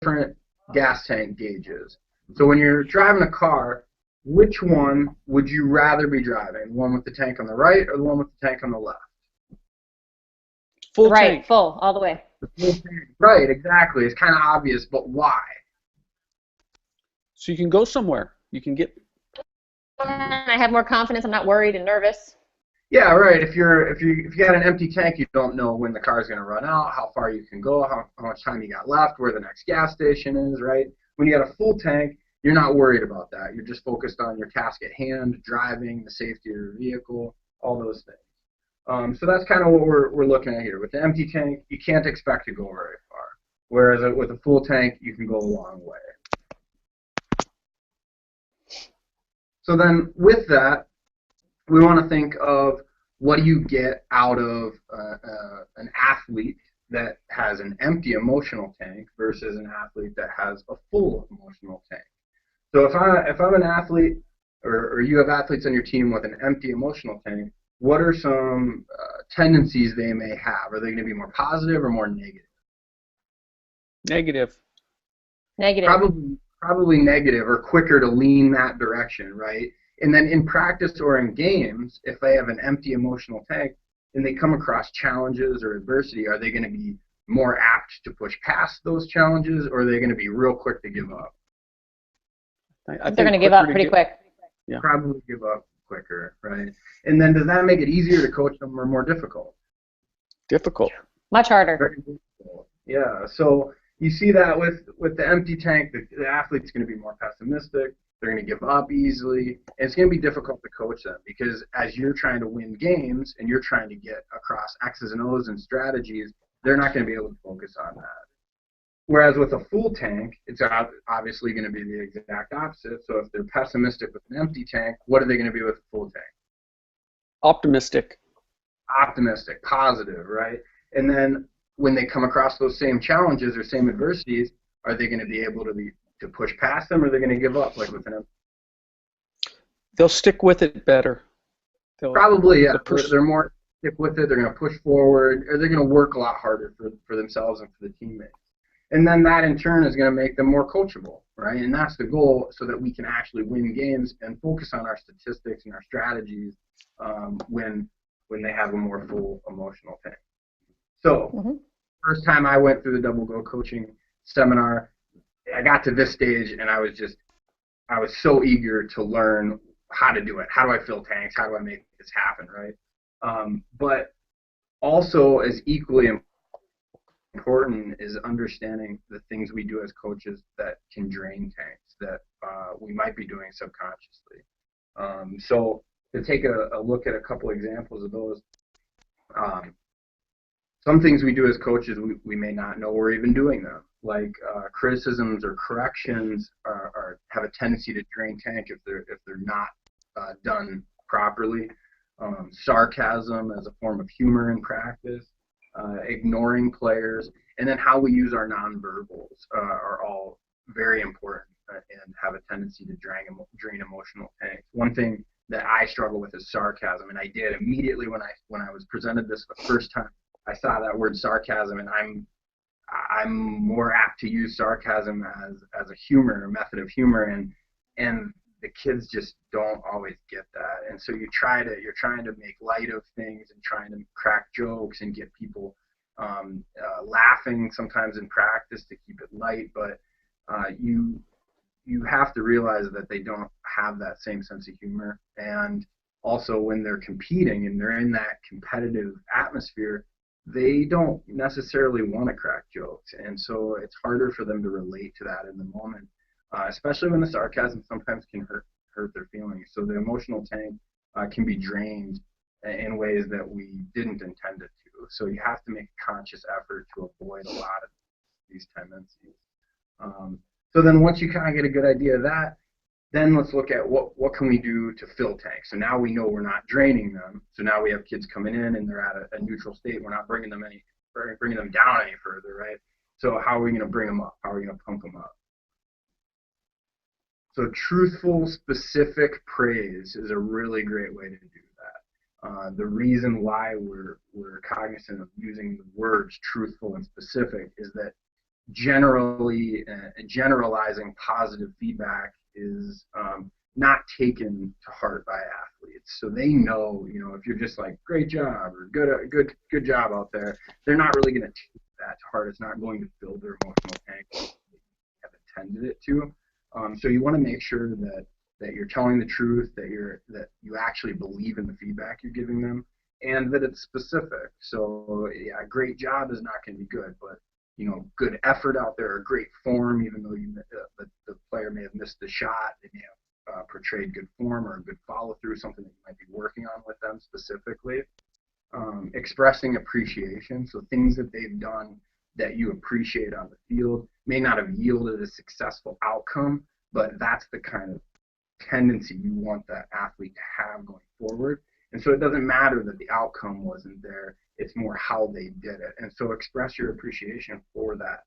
different gas tank gauges. So when you're driving a car, which one would you rather be driving? The one with the tank on the right or the one with the tank on the left? Full Right, tank. full, all the way. The full tank. Right, exactly. It's kind of obvious, but why? So you can go somewhere. You can get. And I have more confidence. I'm not worried and nervous. Yeah, right. If you got an empty tank, you don't know when the car's going to run out, how far you can go, how much time you got left, where the next gas station is, right? When you got a full tank, you're not worried about that. You're just focused on your task at hand, driving, the safety of your vehicle, all those things. So that's kind of what we're looking at here. With the empty tank, you can't expect to go very far, whereas with a full tank, you can go a long way. So then with that, we want to think of what do you get out of an athlete that has an empty emotional tank versus an athlete that has a full emotional tank. So if I'm an athlete or you have athletes on your team with an empty emotional tank, what are some tendencies they may have? Are they going to be more positive or more negative? Negative. Negative. Probably negative or quicker to lean that direction, right? And then in practice or in games, if they have an empty emotional tank and they come across challenges or adversity, are they going to be more apt to push past those challenges, or are they going to be real quick to give up? I think they're going to give up pretty quick. Yeah. Probably give up quicker, right? And then does that make it easier to coach them or more difficult? Difficult. Much harder. Very difficult. Yeah. So you see that with the empty tank, the athlete's going to be more pessimistic. They're going to give up easily. And it's going to be difficult to coach them because as you're trying to win games and you're trying to get across X's and O's and strategies, they're not going to be able to focus on that. Whereas with a full tank, it's obviously going to be the exact opposite. So if they're pessimistic with an empty tank, what are they going to be with a full tank? Optimistic. Optimistic, positive, right? And then when they come across those same challenges or same adversities, are they going to be able to push past them, or are they going to give up like with an empty? They'll stick with it better. Probably, yeah. They're more stick with it. They're going to push forward, or they're going to work a lot harder for themselves and for the teammates. And then that in turn is going to make them more coachable, right? And that's the goal, so that we can actually win games and focus on our statistics and our strategies when they have a more full emotional tank. So, first time I went through the Double Go coaching seminar, I got to this stage and I was so eager to learn how to do it. How do I fill tanks? How do I make this happen, right? But also as equally important is understanding the things we do as coaches that can drain tanks that we might be doing subconsciously. So to take a look at a couple examples of those, some things we do as coaches we may not know we're even doing them, like criticisms or corrections have a tendency to drain tank if they're not done properly. Sarcasm as a form of humor in practice, ignoring players, and then how we use our nonverbals are all very important and have a tendency to drain emotional tanks. One thing that I struggle with is sarcasm, and I did immediately when I was presented this the first time. I saw that word sarcasm, and I'm more apt to use sarcasm as a method of humor, and the kids just don't always get that. And so you're trying to make light of things and trying to crack jokes and get people laughing sometimes in practice to keep it light, but you have to realize that they don't have that same sense of humor. And also when they're competing and they're in that competitive atmosphere, they don't necessarily want to crack jokes. And so it's harder for them to relate to that in the moment, especially when the sarcasm sometimes can hurt their feelings. So the emotional tank can be drained in ways that we didn't intend it to. So you have to make a conscious effort to avoid a lot of these tendencies. So then once you kind of get a good idea of that, then let's look at what can we do to fill tanks. So now we know we're not draining them. So now we have kids coming in and they're at a neutral state. We're not bringing them down any further, right? So how are we going to bring them up? How are we going to pump them up? So truthful, specific praise is a really great way to do that. The reason why we're cognizant of using the words truthful and specific is that generally generalizing positive feedback is not taken to heart by athletes. So they know, if you're just like, great job or good job out there, they're not really going to take that to heart. It's not going to fill their emotional tank like they have intended it to. So you want to make sure that you're telling the truth, that you actually believe in the feedback you're giving them, and that it's specific. So yeah, great job is not going to be good, but good effort out there, or great form, even though the player may have missed the shot, they may have portrayed good form or a good follow through, something that you might be working on with them specifically. Expressing appreciation, so things that they've done that you appreciate on the field may not have yielded a successful outcome, but that's the kind of tendency you want that athlete to have going forward. And so it doesn't matter that the outcome wasn't there, it's more how they did it. And so express your appreciation for that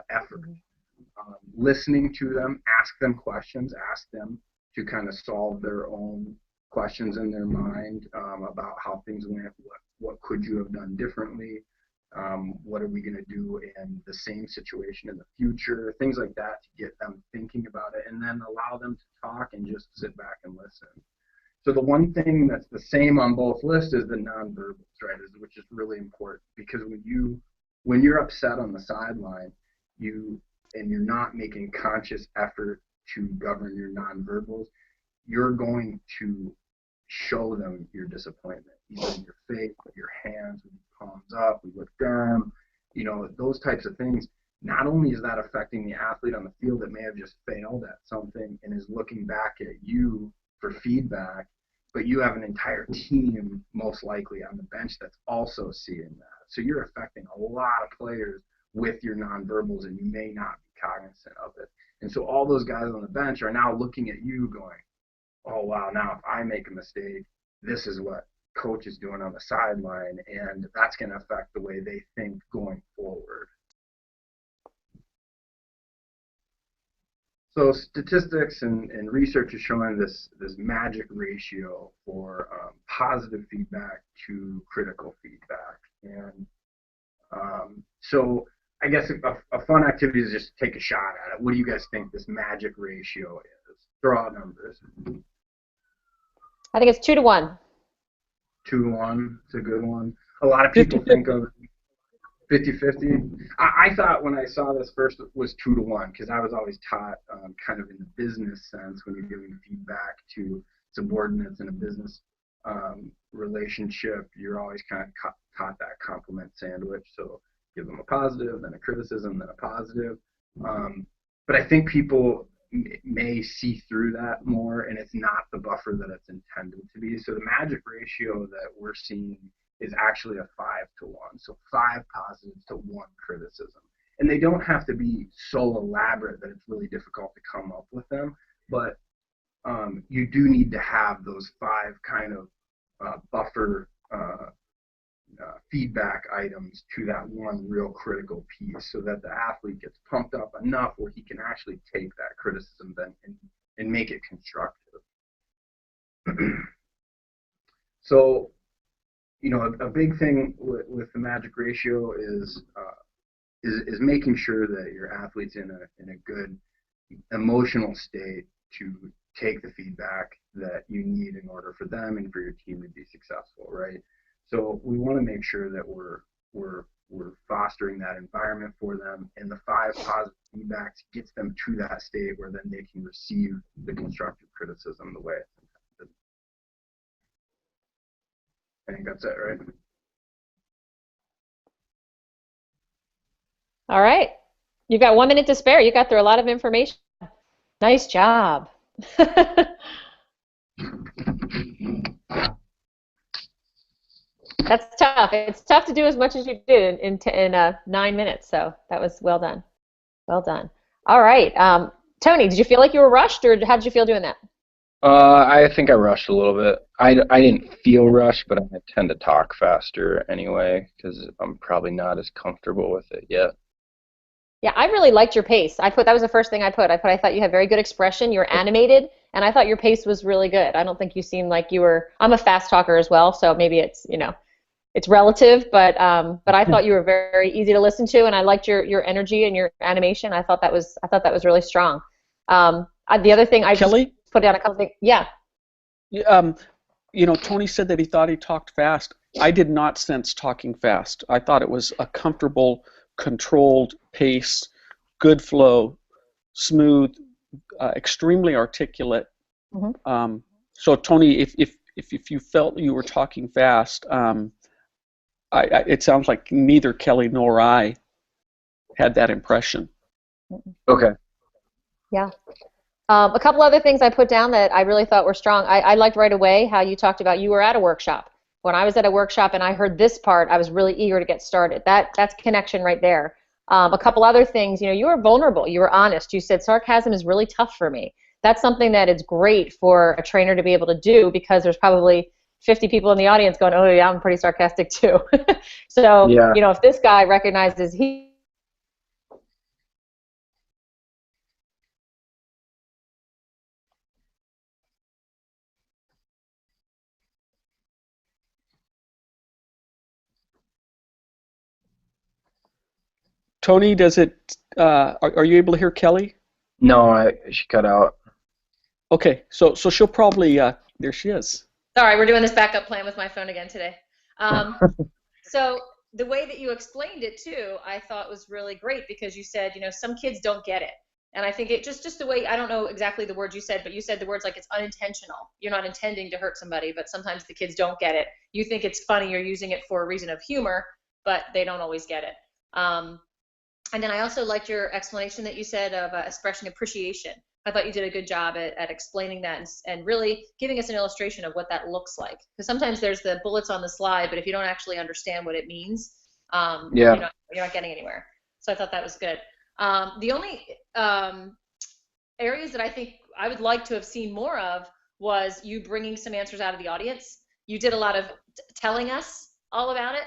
effort. Listening to them, ask them questions, ask them to kind of solve their own questions in their mind about how things went, what could you have done differently, what are we going to do in the same situation in the future, things like that, to get them thinking about it, and then allow them to talk and just sit back and listen. So the one thing that's the same on both lists is the nonverbals, right? Which is really important, because when you're upset on the sideline, and you're not making conscious effort to govern your nonverbals, you're going to show them your disappointment, either in your face, with your hands, with your palms up, we look down, those types of things. Not only is that affecting the athlete on the field that may have just failed at something and is looking back at you for feedback, but you have an entire team most likely on the bench that's also seeing that. So you're affecting a lot of players with your nonverbals, and you may not be cognizant of it. And so all those guys on the bench are now looking at you going, oh, wow, now if I make a mistake, this is what coach is doing on the sideline, and that's going to affect the way they think going forward. So statistics and research is showing this magic ratio for positive feedback to critical feedback. And so I guess a fun activity is just take a shot at it. What do you guys think this magic ratio is? Throw out numbers. I think it's 2 to 1. 2 to 1, it's a good one. A lot of people think of 50-50. I thought when I saw this first it was 2 to 1, because I was always taught kind of in the business sense, when you're giving feedback to subordinates in a business relationship, you're always kind of taught that compliment sandwich. So give them a positive, then a criticism, then a positive. But I think people may see through that more, and it's not the buffer that it's intended to be. So the magic ratio that we're seeing is actually a 5 to 1. So 5 positives to 1 criticism. And they don't have to be so elaborate that it's really difficult to come up with them, but you do need to have those 5 kind of buffer feedback items to that one real critical piece, so that the athlete gets pumped up enough where he can actually take that criticism then and make it constructive. So, a big thing with the magic ratio is making sure that your athlete's in a good emotional state to take the feedback that you need in order for them and for your team to be successful, right? So we want to make sure that we're fostering that environment for them, and the 5 positive feedbacks gets them to that state where then they can receive the constructive criticism the way it's intended. I think that's it, right? All right. You've got 1 minute to spare. You got through a lot of information. Nice job. That's tough. It's tough to do as much as you did in 9 minutes. So that was well done. Well done. All right. Tony, did you feel like you were rushed, or how did you feel doing that? I think I rushed a little bit. I didn't feel rushed, but I tend to talk faster anyway, because I'm probably not as comfortable with it yet. Yeah, I really liked your pace. That was the first thing I put. I thought you had very good expression. You were animated, and I thought your pace was really good. I don't think you seemed like you were. I'm a fast talker as well, so maybe it's it's relative, but I thought you were very easy to listen to, and I liked your energy and your animation. I thought that was really strong. The other thing I just Kelly, put down a couple things. Yeah. Tony said that he thought he talked fast. I did not sense talking fast. I thought it was a comfortable, controlled pace, good flow, smooth, extremely articulate. Mm-hmm. So Tony, if you felt you were talking fast, it sounds like neither Kelly nor I had that impression. Okay. Yeah. A couple other things I put down that I really thought were strong. I liked right away how you talked about you were at a workshop. When I was at a workshop and I heard this part, I was really eager to get started. That's connection right there. A couple other things, you were vulnerable. You were honest. You said sarcasm is really tough for me. That's something that is great for a trainer to be able to do, because there's probably 50 people in the audience going, oh yeah, I'm pretty sarcastic too. So, Yeah. if this guy recognizes he Tony, does it? Are you able to hear Kelly? No, she cut out. Okay, so she'll probably. There she is. Sorry, we're doing this backup plan with my phone again today. So the way that you explained it too, I thought was really great, because you said, some kids don't get it. And I think it just the way, I don't know exactly the words you said, but you said the words like it's unintentional. You're not intending to hurt somebody, but sometimes the kids don't get it. You think it's funny, you're using it for a reason of humor, but they don't always get it. And then I also liked your explanation that you said of expressing appreciation. I thought you did a good job at explaining that and really giving us an illustration of what that looks like. Because sometimes there's the bullets on the slide, but if you don't actually understand what it means, you're not getting anywhere. So I thought that was good. The only areas that I think I would like to have seen more of was you bringing some answers out of the audience. You did a lot of telling us all about it,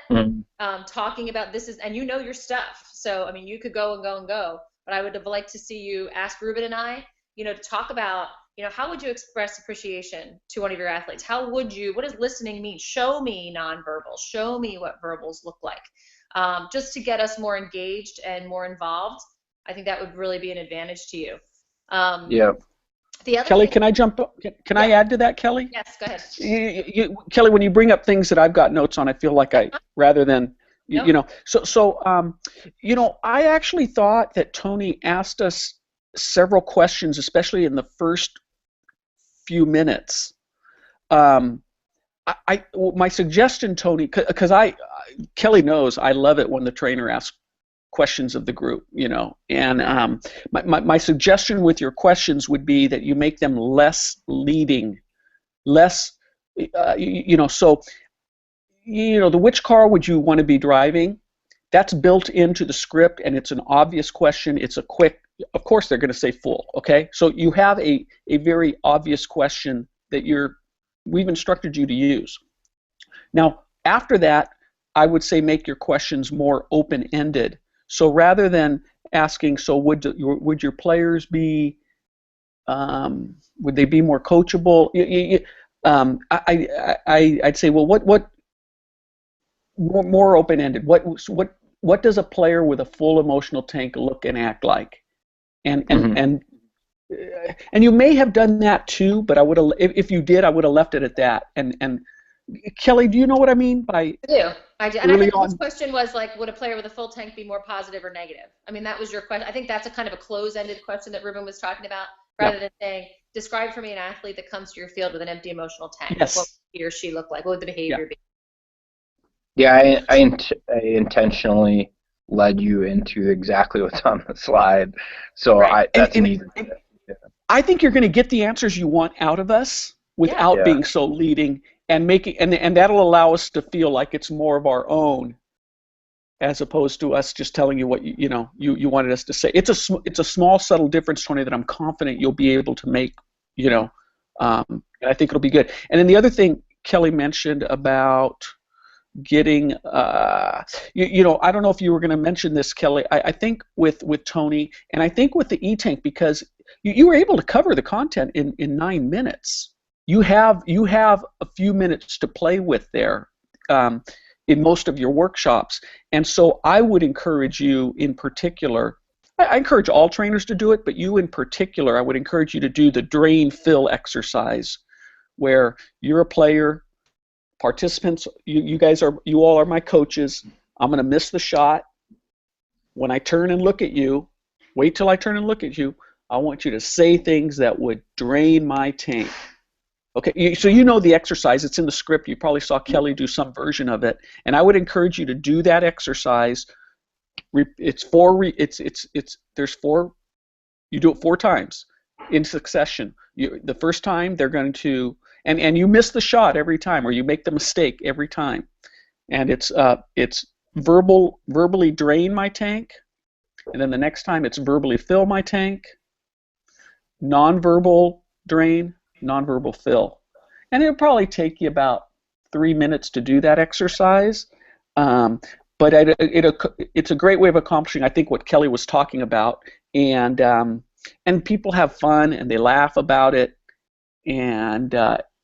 talking about this is, and your stuff. So, you could go and go and go, but I would have liked to see you ask Ruben and I, to talk about, how would you express appreciation to one of your athletes? What does listening mean? Show me nonverbal. Show me what verbals look like. Just to get us more engaged and more involved. I think that would really be an advantage to you. Yeah. The other Kelly, thing, can I jump? Can I add to that, Kelly? yes, go ahead. Kelly, when you bring up things that I've got notes on, I feel like rather than I actually thought that Tony asked us several questions, especially in the first few minutes. My suggestion, Tony, because Kelly knows I love it when the trainer asks questions of the group, and my suggestion with your questions would be that you make them less leading, less, so, the which car would you want to be driving? That's built into the script, and it's an obvious question. It's a quick, of course they're going to say full, okay? So you have a very obvious question that we've instructed you to use. Now, after that, I would say make your questions more open-ended. So rather than asking, so would your players be, would they be more coachable? I'd say, well, what more open-ended? What does a player with a full emotional tank look and act like? And you may have done that too, but I would have, if you did, I would have left it at that. And Kelly, do you know what I mean by? I do. And I think this question was like, would a player with a full tank be more positive or negative? That was your question. I think that's a kind of a close-ended question that Ruben was talking about, rather than saying, describe for me an athlete that comes to your field with an empty emotional tank. Yes. What would he or she look like? What would the behavior be? Yeah, I intentionally led you into exactly what's on the slide. So right. I think you're going to get the answers you want out of us without being so leading, and and that'll allow us to feel like it's more of our own, as opposed to us just telling you what you wanted us to say. It's a small, subtle difference, Tony, that I'm confident you'll be able to make. And I think it'll be good. And then the other thing Kelly mentioned about getting, I don't know if you were going to mention this, Kelly. I think with Tony, and I think with the E-Tank, because you were able to cover the content in 9 minutes. You have a few minutes to play with there. in most of your workshops. And so I would encourage you in particular, I encourage all trainers to do it, but you in particular, I would encourage you to do the drain fill exercise, where you're a player, participants, you all are my coaches. I'm going to miss the shot. When I turn and look at you, wait till I turn and look at you, I want you to say things that would drain my tank. Okay, so you know the exercise. It's in the script. You probably saw Kelly do some version of it, and I would encourage you to do that exercise. There's four. You do it 4 times in succession. The first time they're going to, and you miss the shot every time, or you make the mistake every time, and it's verbally drain my tank, and then the next time it's verbally fill my tank, nonverbal drain, nonverbal fill. And it'll probably take you about 3 minutes to do that exercise. But it's a great way of accomplishing, I think, what Kelly was talking about. And people have fun and they laugh about it. And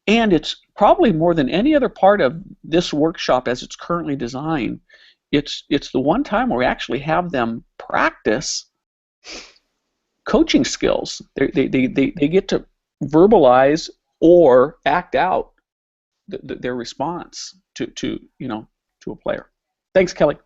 it's probably more than any other part of this workshop as it's currently designed. It's the one time where we actually have them practice coaching skills. They get to verbalize or act out their response to a player. Thanks, Kelly.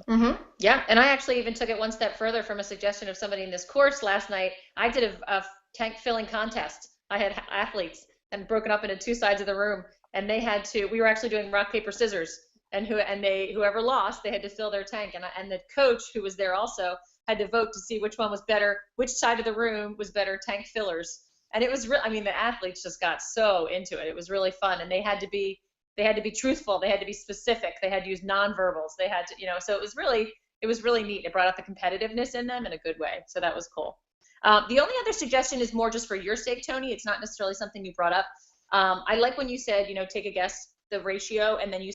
Mm-hmm. Yeah, and I actually even took it one step further from a suggestion of somebody in this course last night. I did a tank filling contest. I had athletes and broken up into 2 sides of the room, and we were actually doing rock, paper, scissors, and whoever lost, they had to fill their tank, and the coach who was there also had to vote to see which one was better, which side of the room was better tank fillers. And it was the athletes just got so into it. It was really fun, and they had to be truthful. They had to be specific. They had to use nonverbals. They had to, so it was really neat. It brought out the competitiveness in them in a good way. So that was cool. The only other suggestion is more just for your sake, Tony. It's not necessarily something you brought up. I like when you said, take a guess the ratio, and then you